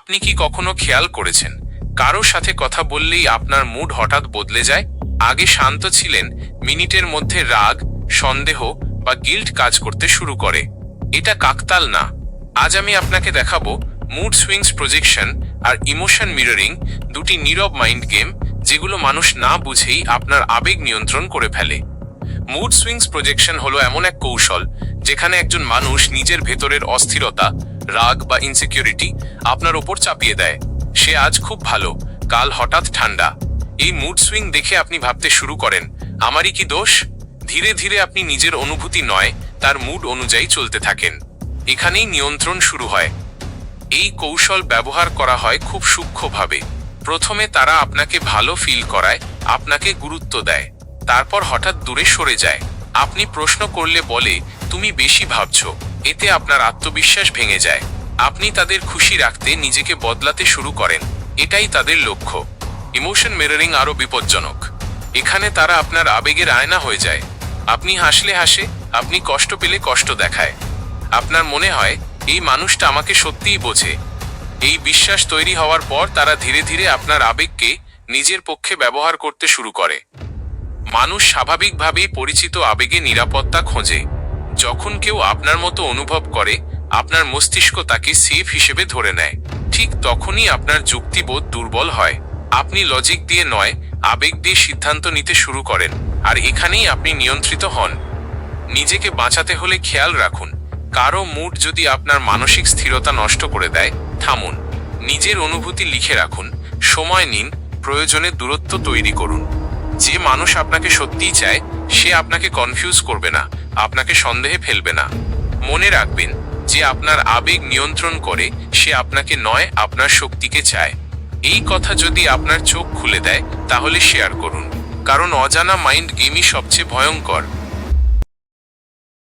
আপনি কি কখনো খেয়াল করেছেন কারো সাথে কথা বললেই আপনার মুড হঠাৎ বদলে যায়? আগে শান্ত ছিলেন, মিনিটের মধ্যে রাগ, সন্দেহ বা গিল্ট কাজ করতে শুরু করে। এটা কাকতাল না। আজ আমি আপনাকে দেখাবো মুড সুইংস প্রজেকশন আর ইমোশন মিররিং, দুটি নীরব মাইন্ড গেম যেগুলো মানুষ না বুঝেই আপনার আবেগ নিয়ন্ত্রণ করে ফেলে। মুড সুইংস প্রজেকশন হলো এমন এক কৌশল যেখানে একজন মানুষ নিজের ভেতরের অস্থিরতা, রাগ বা ইনসিকিউরিটি আপনার ওপর চাপিয়ে দেয়। সে আজ খুব ভালো, কাল হঠাৎ ঠান্ডা। এই মুড সুইং দেখে আপনি ভাবতে শুরু করেন, আমারই কি দোষ? ধীরে ধীরে আপনি নিজের অনুভূতি নয়, তার মুড অনুযায়ী চলতে থাকেন। এখানেই নিয়ন্ত্রণ শুরু হয়। এই কৌশল ব্যবহার করা হয় খুব সূক্ষ্মভাবে। প্রথমে তারা আপনাকে ভালো ফিল করায়, আপনাকে গুরুত্ব দেয়, তারপর হঠাৎ দূরে সরে যায়। আপনি প্রশ্ন করলে বলে, তুমি বেশি ভাবছো। এতে আপনার আত্মবিশ্বাস ভেঙে যায়। আপনি তাদের খুশি রাখতে নিজেকে বদলাতে শুরু করেন। এটাই তাদের লক্ষ্য। ইমোশন মিররিং আরও বিপজ্জনক। এখানে তারা আপনার আবেগের আয়না হয়ে যায়। আপনি হাসলে হাসে, আপনি কষ্ট পেলে কষ্ট দেখায়। আপনার মনে হয় এই মানুষটা আমাকে সত্যিই বোঝে। এই বিশ্বাস তৈরি হওয়ার পর তারা ধীরে ধীরে আপনার আবেগকে নিজের পক্ষে ব্যবহার করতে শুরু করে। মানুষ স্বাভাবিকভাবেই পরিচিত আবেগে নিরাপত্তা খোঁজে। যখন কেউ আপনার মতো অনুভব করে, আপনার মস্তিষ্ক তাকে সেফ হিসেবে ধরে নেয়। ঠিক তখনই আপনার যুক্তিবোধ দুর্বল হয়। আপনি লজিক দিয়ে নয়, আবেগ দিয়ে সিদ্ধান্ত নিতে শুরু করেন, আর এখানেই আপনি নিয়ন্ত্রিত হন। নিজেকে বাঁচাতে হলে খেয়াল রাখুন, কারো মুড যদি আপনার মানসিক স্থিরতা নষ্ট করে দেয়, থামুন। নিজের অনুভূতি লিখে রাখুন, সময় নিন, প্রয়োজনে দূরত্ব তৈরি করুন। যে মানুষ আপনাকে সত্যিই চায়, সে আপনাকে কনফিউজ করবে না, আপনাকে সন্দেহে ফেলবে না। মনে রাখবেন, যে আপনার আবেগ নিয়ন্ত্রণ করে, সে আপনাকে নয়, আপনার শক্তিকে চায়। এই কথা যদি আপনার চোখ খুলে দেয়, তাহলে শেয়ার করুন, কারণ অজানা মাইন্ড গেমই সবচেয়ে ভয়ঙ্কর।